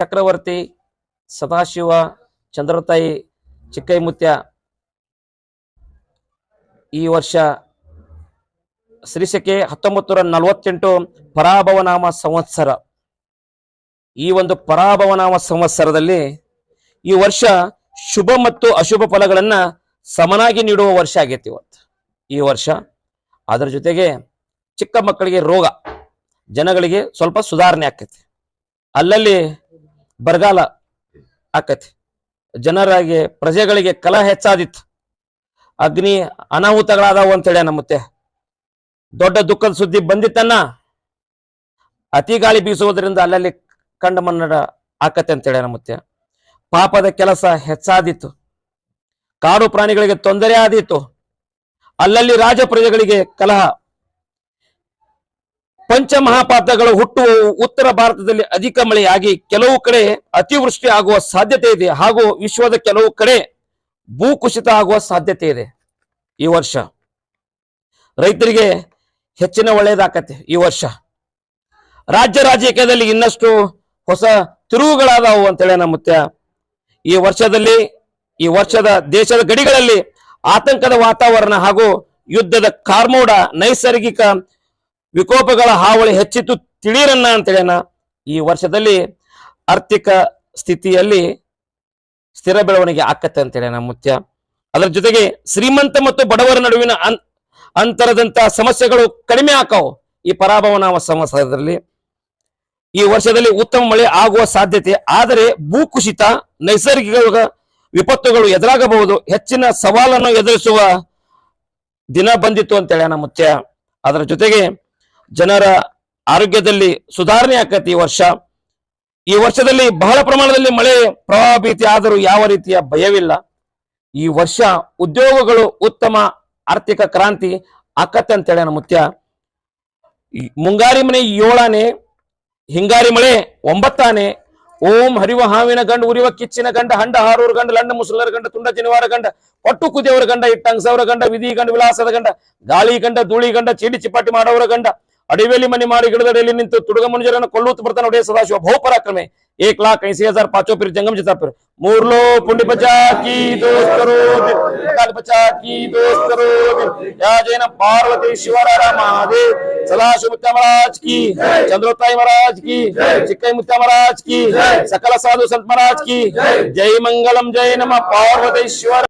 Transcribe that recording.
ಚಕ್ರವರ್ತಿ ಸದಾಶಿವ ಚಂದ್ರತಾಯಿ ಚಿಕ್ಕೈಮುತ್ಯ ಈ ವರ್ಷ ಶ್ರೀಶಕೆ 1948 ಪರಾಭವನಾಮ ಸಂವತ್ಸರ. ಈ ಒಂದು ಪರಾಭವನಾಮ ಸಂವತ್ಸರದಲ್ಲಿ ಈ ವರ್ಷ ಶುಭ ಮತ್ತು ಅಶುಭ ಫಲಗಳನ್ನ ಸಮನಾಗಿ ನೀಡುವ ವರ್ಷ ಆಗೈತಿ ಇವತ್ತು ಈ ವರ್ಷ. ಅದರ ಜೊತೆಗೆ ಚಿಕ್ಕ ಮಕ್ಕಳಿಗೆ ರೋಗ, ಜನಗಳಿಗೆ ಸ್ವಲ್ಪ ಸುಧಾರಣೆ ಆಕೈತಿ, ಅಲ್ಲಲ್ಲಿ ಬರಗಾಲ ಆಕೈತಿ, ಜನರಿಗೆ ಪ್ರಜೆಗಳಿಗೆ ಕಲಹ ಹೆಚ್ಚಾದಿತ್ತು, ಅಗ್ನಿ ಅನಾಹುತಗಳಾದವು ಅಂತೇಳಿ ನಮ್ಮತ್ತೆ ದೊಡ್ಡ ದುಃಖದ ಸುದ್ದಿ ಬಂದಿತ್ತನ್ನ. ಅತಿ ಗಾಳಿ ಬೀಸುವುದರಿಂದ ಅಲ್ಲಲ್ಲಿ ಕಂಡ ಮನ್ನಡ ಆಕತ್ತೆ ಅಂತೇಳಿ ನಮ್ಮತ್ತೆ. ಪಾಪದ ಕೆಲಸ ಹೆಚ್ಚಾದಿತ್ತು, ಕಾಡು ಪ್ರಾಣಿಗಳಿಗೆ ತೊಂದರೆ ಆದಿತ್ತು, ಅಲ್ಲಲ್ಲಿ ರಾಜ ಪ್ರಜೆಗಳಿಗೆ ಕಲಹ. ಪಂಚಮಹಾಪಾತಗಳು ಹುಟ್ಟುವ ಉತ್ತರ ಭಾರತದಲ್ಲಿ ಅಧಿಕ ಮಳೆಯಾಗಿ ಕೆಲವು ಕಡೆ ಅತಿವೃಷ್ಟಿ ಆಗುವ ಸಾಧ್ಯತೆ ಇದೆ, ಹಾಗೂ ವಿಶ್ವದ ಕೆಲವು ಕಡೆ ಭೂಕುಸಿತ ಆಗುವ ಸಾಧ್ಯತೆ ಇದೆ. ಈ ವರ್ಷ ರೈತರಿಗೆ ಹೆಚ್ಚಿನ ಒಳ್ಳೆಯದಾಕತ್ತೆ. ಈ ವರ್ಷ ರಾಜ್ಯ ರಾಜಕೀಯದಲ್ಲಿ ಇನ್ನಷ್ಟು ಹೊಸ ತಿರುವುಗಳಾದವು ಅಂತೇಳಿ ನಮ್ಮತ್ತೆ. ಈ ವರ್ಷದ ದೇಶದ ಗಡಿಗಳಲ್ಲಿ ಆತಂಕದ ವಾತಾವರಣ ಹಾಗೂ ಯುದ್ಧದ ಕಾರ್ಮೋಡ, ನೈಸರ್ಗಿಕ ವಿಕೋಪಗಳ ಹಾವಳಿ ಹೆಚ್ಚಿತು ತಿಳಿರನ್ನ ಅಂತೇಳನ. ಈ ವರ್ಷದಲ್ಲಿ ಆರ್ಥಿಕ ಸ್ಥಿತಿಯಲ್ಲಿ ಸ್ಥಿರ ಬೆಳವಣಿಗೆ ಆಕತ್ತೆ ಅಂತೇಳಿ ನಮ್ಮ ಮುತ್ಯ. ಅದರ ಜೊತೆಗೆ ಶ್ರೀಮಂತ ಮತ್ತು ಬಡವರ ನಡುವಿನ ಅಂತರದಂತ ಸಮಸ್ಯೆಗಳು ಕಡಿಮೆ ಆಕಾವು ಈ ಪರಾಭವನಾಮ ಸಂವತ್ಸರದಲ್ಲಿ. ಈ ವರ್ಷದಲ್ಲಿ ಉತ್ತಮ ಮಳೆ ಆಗುವ ಸಾಧ್ಯತೆ, ಆದರೆ ಭೂಕುಸಿತ, ನೈಸರ್ಗಿಕ ವಿಪತ್ತುಗಳು ಎದುರಾಗಬಹುದು. ಹೆಚ್ಚಿನ ಸವಾಲನ್ನು ಎದುರಿಸುವ ದಿನ ಬಂದಿತ್ತು ಅಂತೇಳಿ ನಮ್ಮ ಮುತ್ಯ. ಅದರ ಜೊತೆಗೆ ಜನರ ಆರೋಗ್ಯದಲ್ಲಿ ಸುಧಾರಣೆ ಆಕತಿ ಈ ವರ್ಷದಲ್ಲಿ ಬಹಳ ಪ್ರಮಾಣದಲ್ಲಿ ಮಳೆ ಪ್ರವಾಹ ಭೀತಿ ಆದರೂ ಯಾವ ರೀತಿಯ ಭಯವಿಲ್ಲ. ಈ ವರ್ಷ ಉದ್ಯೋಗಗಳು ಉತ್ತಮ ಆರ್ಥಿಕ ಕ್ರಾಂತಿ ಆಕತ್ತೆ ಅಂತೇಳಿ ನಮ್ಮ ಮುತ್ಯ. ಮುಂಗಾರಿ ಮನೆ 7ಆನೆ, ಹಿಂಗಾರಿ ಮಳೆ 9ಆನೆ. ಓಂ ಹರಿವ ಹಾವಿನ ಗಂಡ, ಉರಿವ ಕಿಚ್ಚಿನ ಗಂಡ, ಹಂಡ ಹಾರೂರ ಗಂಡ, ಲಂಡ ಮುಸಲರ ಗಂಡ, ತುಂಡ ಜನಿವಾರ ಗಂಡ, ಪಟ್ಟು ಕುದಿಯವರ ಗಂಡ, ಇಟ್ಟಂಗಸವರ ಗಂಡ, ವಿಧಿ ಗಂಡ, ವಿಲಾಸದ ಗಂಡ, ಗಾಳಿ ಗಂಡ, ಧೂಳಿ ಗಂಡ, ಚೀಡಿ ಚಿಪಾಟಿ ಮಾಡೋವರ ಗಂಡ, ಅಡವಿಯಲ್ಲಿ ಮನೆ ಮಾಡಿ ಗಿಡದಡಿಯಲ್ಲಿ ನಿಂತು ತುಡುಗ ಮನುಜರನ್ನು ಕೊಲ್ಲುತ್ತ ಬರ್ತಾನೆ ಒಡೆಯ ಸದಾಶಿವ ಬಹುಪರಾಕ್ರಮೆ. 1,80,000 पांचों फिर जंगम जिता फिर मूर्लो पुंडी बचा की दोस्त करो काल बचा की दोस्त करो या जैन पार्वती शिवरारा महादेव सदाशिव मुत्या महाराज की, चंद्रोताई महाराज की, चिक्कई मुत्या महाराज की, सकल साधु संत महाराज की जय मंगलम जय नमः पार्वती शिवर।